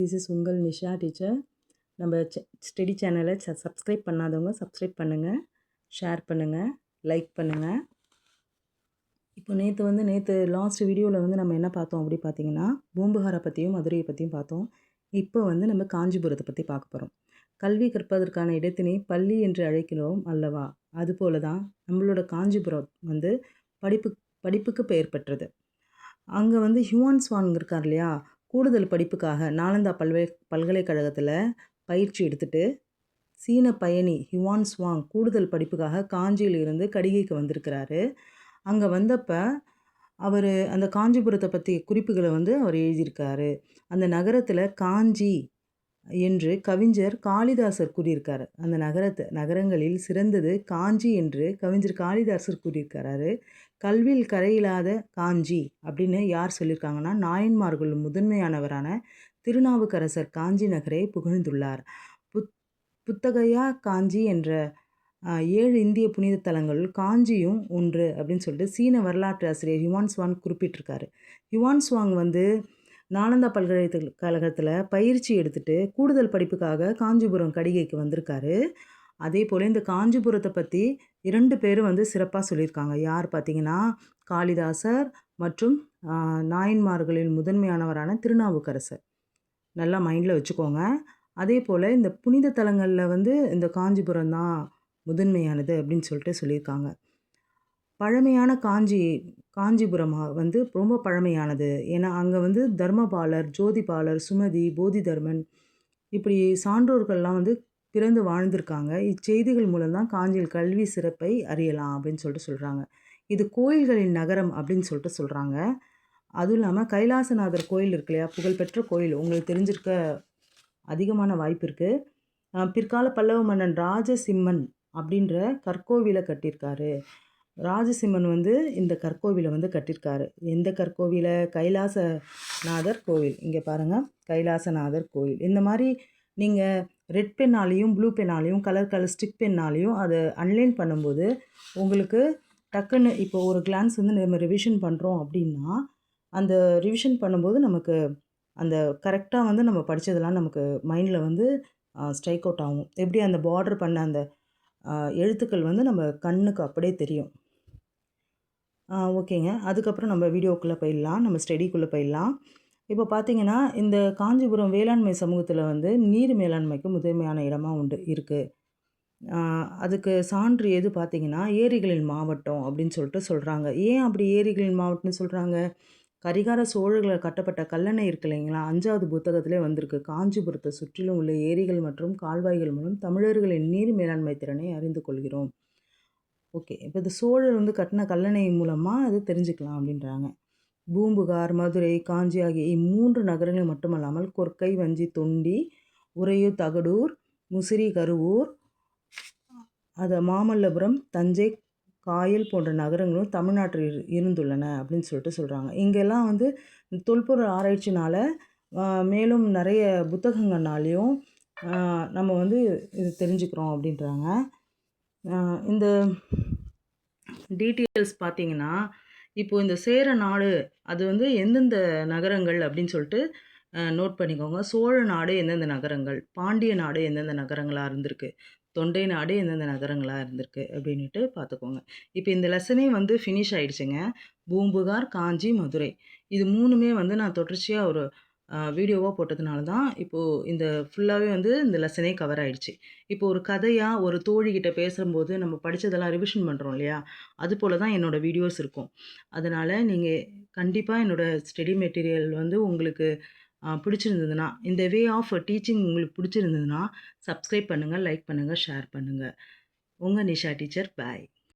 This is உங்கள் Nisha teacher. நம்ம study சேனலை சப்ஸ்கிரைப் பண்ணாதவங்க சப்ஸ்கிரைப் பண்ணுங்கள், ஷேர் பண்ணுங்கள், லைக் பண்ணுங்கள். இப்போ நேற்று லாஸ்ட் வீடியோவில் வந்து நம்ம என்ன பார்த்தோம் அப்படி பார்த்தீங்கன்னா, பூம்புகாரை பற்றியும் மதுரையை பற்றியும் பார்த்தோம். இப்போ வந்து நம்ம காஞ்சிபுரத்தை பற்றி பார்க்க போகிறோம். கல்வி கற்பதற்கான இடத்தினை பள்ளி என்று அழைக்கிறோம் அல்லவா, அதுபோல தான் நம்மளோட காஞ்சிபுரம் வந்து படிப்புக்கு பெயர் பெற்றது. அங்கே வந்து ஹியூவான் ஸ்வாங் இருக்கார் இல்லையா, கூடுதல் படிப்புக்காக நாலந்தா பல்கலைக்கழகத்தில் பயிற்சி எடுத்துகிட்டு சீன பயணி ஹியூவான் ஸ்வாங் கூடுதல் படிப்புக்காக காஞ்சியிலிருந்து கடிகைக்கு வந்திருக்கிறாரு. அங்கே வந்தப்போ அவர் அந்த காஞ்சிபுரத்தை பற்றி குறிப்புகளை வந்து அவர் எழுதியிருக்காரு. அந்த நகரத்தில் காஞ்சி என்று கவிஞர் காளிதாசர் கூறியிருக்காரு. அந்த நகரங்களில் சிறந்தது காஞ்சி என்று கவிஞர் காளிதாசர் கூறியிருக்கிறாரு. கல்வியில் கரையில்லாத காஞ்சி அப்படின்னு யார் சொல்லியிருக்காங்கன்னா, நாயன்மார்கள் முதன்மையானவரான திருநாவுக்கரசர் காஞ்சி நகரை புகழ்ந்துள்ளார். புத்தகையா காஞ்சி என்ற 7 இந்திய புனித தலங்களுள் காஞ்சியும் ஒன்று அப்படின்னு சொல்லிட்டு சீன வரலாற்று ஆசிரியர் ஹியூவான் ஸ்வாங் குறிப்பிட்டிருக்காரு. ஹியூவான் ஸ்வாங் வந்து நாலந்தா பல்கலைக்கழகத்தில் பயிற்சி எடுத்துகிட்டு கூடுதல் படிப்புக்காக காஞ்சிபுரம் கடிகைக்கு வந்திருக்காரு. அதே போல் இந்த காஞ்சிபுரத்தை பற்றி 2 பேரும் வந்து சிறப்பாக சொல்லியிருக்காங்க. யார் பார்த்தீங்கன்னா, காளிதாசர் மற்றும் நாயன்மார்களில் முதன்மையானவரான திருநாவுக்கரசர். நல்லா மைண்டில் வச்சுக்கோங்க. அதே போல் இந்த புனித தலங்களில் வந்து இந்த காஞ்சிபுரம் தான் முதன்மையானது அப்படின்னு சொல்லிட்டு சொல்லியிருக்காங்க. பழமையான காஞ்சிபுரம் வந்து ரொம்ப பழமையானது. ஏன்னா அங்கே வந்து தர்மபாலர், ஜோதிபாலர், சுமதி, போதிதர்மன் இப்படி சான்றோர்கள்லாம் வந்து பிறந்து வாழ்ந்திருக்காங்க. இச்செய்திகள் மூலம் தான் காஞ்சியில் கல்வி சிறப்பை அறியலாம் அப்படின்னு சொல்லிட்டு சொல்கிறாங்க. இது கோயில்களின் நகரம் அப்படின்னு சொல்லிட்டு சொல்கிறாங்க. அதுவும் இல்லாமல் கைலாசநாதர் கோயில் இருக்கு இல்லையா, புகழ்பெற்ற கோயில், உங்களுக்கு தெரிஞ்சிருக்க அதிகமான வாய்ப்பு இருக்குது. பிற்கால பல்லவ மன்னன் ராஜசிம்மன் அப்படின்ற கற்கோவிலை கட்டியிருக்காரு. ராஜசிம்மன் வந்து இந்த கற்கோவிலை வந்து கட்டியிருக்காரு. எந்த கற்கோவிலை? கைலாசநாதர் கோவில். இங்கே பாருங்கள், கைலாசநாதர் கோவில். இந்த மாதிரி நீங்கள் ரெட் பென்னாலேயும் ப்ளூ பென்னாலேயும் கலர் ஸ்டிக் பென்னாலேயும் அதை அன்லைன் பண்ணும்போது உங்களுக்கு டக்குன்னு இப்போ ஒரு கிளான்ஸ் வந்து நம்ம ரிவிஷன் பண்ணுறோம் அப்படின்னா, அந்த ரிவிஷன் பண்ணும்போது நமக்கு அந்த கரெக்டாக வந்து நம்ம படித்ததெல்லாம் நமக்கு மைண்டில் வந்து ஸ்ட்ரைக் அவுட் ஆகும். எப்படி அந்த பார்டர் பண்ண அந்த எழுத்துக்கள் வந்து நம்ம கண்ணுக்கு அப்படியே தெரியும். ஓகேங்க. அதுக்கப்புறம் நம்ம வீடியோக்குள்ளே போயிடலாம், நம்ம ஸ்டடிக்குள்ளே போயிடலாம். இப்போ பார்த்தீங்கன்னா, இந்த காஞ்சிபுரம் வேளாண்மை சமூகத்தில் வந்து நீர் மேலாண்மைக்கு முதன்மையான இடமாக இருக்குது. அதுக்கு சான்று எது பார்த்தீங்கன்னா, ஏரிகளின் மாவட்டம் அப்படின்னு சொல்லிட்டு சொல்கிறாங்க. ஏன் அப்படி ஏரிகளின் மாவட்டம்னு சொல்கிறாங்க? கரிகார சோழர்கள் கட்டப்பட்ட கல்லணை இருக்கு இல்லைங்களா, 5வது புத்தகத்திலே வந்திருக்கு. காஞ்சிபுரத்தை சுற்றிலும் உள்ள ஏரிகள் மற்றும் கால்வாய்கள் மூலம் தமிழர்களின் நீர் மேலாண்மை திறனை அறிந்து கொள்கிறோம். ஓகே, இப்போ இந்த சோழர் வந்து கட்டின கல்லணை மூலமாக அது தெரிஞ்சுக்கலாம் அப்படின்றாங்க. பூம்புகார், மதுரை, காஞ்சி ஆகிய 3 நகரங்கள் மட்டுமல்லாமல் கொர்க்கை, வஞ்சி, தொண்டி, உறையூர், தகடூர், முசிறி, கருவூர், மாமல்லபுரம், தஞ்சை, காயல் போன்ற நகரங்களும் தமிழ்நாட்டில் இருந்துள்ளன அப்படின்னு சொல்லிட்டு சொல்கிறாங்க. இங்கெல்லாம் வந்து தொல்பொருள் ஆராய்ச்சினால் மேலும் நிறைய புத்தகங்கள்னாலையும் நம்ம வந்து இது தெரிஞ்சுக்கிறோம் அப்படின்றாங்க. இந்த டீட்டெயில்ஸ் பார்த்தீங்கன்னா, இப்போது இந்த சேர நாடு அது வந்து எந்தெந்த நகரங்கள் அப்படின்னு சொல்லிட்டு நோட் பண்ணிக்கோங்க. சோழ நாடு எந்தெந்த நகரங்கள், பாண்டிய நாடு எந்தெந்த நகரங்களாக இருந்திருக்கு, தொண்டை நாடு எந்தெந்த நகரங்களாக இருந்திருக்கு அப்படின்ட்டு பார்த்துக்கோங்க. இப்போ இந்த லெசனே வந்து ஃபினிஷ் ஆகிடுச்சுங்க. பூம்புகார், காஞ்சி, மதுரை இது 3மே வந்து நான் தொடர்ச்சியாக ஒரு வீடியோவாக போட்டதுனால தான் இப்போது இந்த ஃபுல்லாகவே வந்து இந்த லெசனே கவர் ஆகிடுச்சு. இப்போ ஒரு கதையாக ஒரு தோழிக்கிட்ட பேசும்போது நம்ம படித்ததெல்லாம் ரிவிஷன் பண்ணுறோம் இல்லையா, அது போல் தான் என்னோடய வீடியோஸ் இருக்கும். அதனால் நீங்கள் கண்டிப்பாக என்னோடய ஸ்டடி மெட்டீரியல் வந்து உங்களுக்கு பிடிச்சிருந்ததுன்னா, இந்த வே ஆஃப் டீச்சிங் உங்களுக்கு பிடிச்சிருந்ததுன்னா சப்ஸ்கிரைப் பண்ணுங்கள், லைக் பண்ணுங்கள், ஷேர் பண்ணுங்கள். உங்கள் நிஷா டீச்சர். பாய்.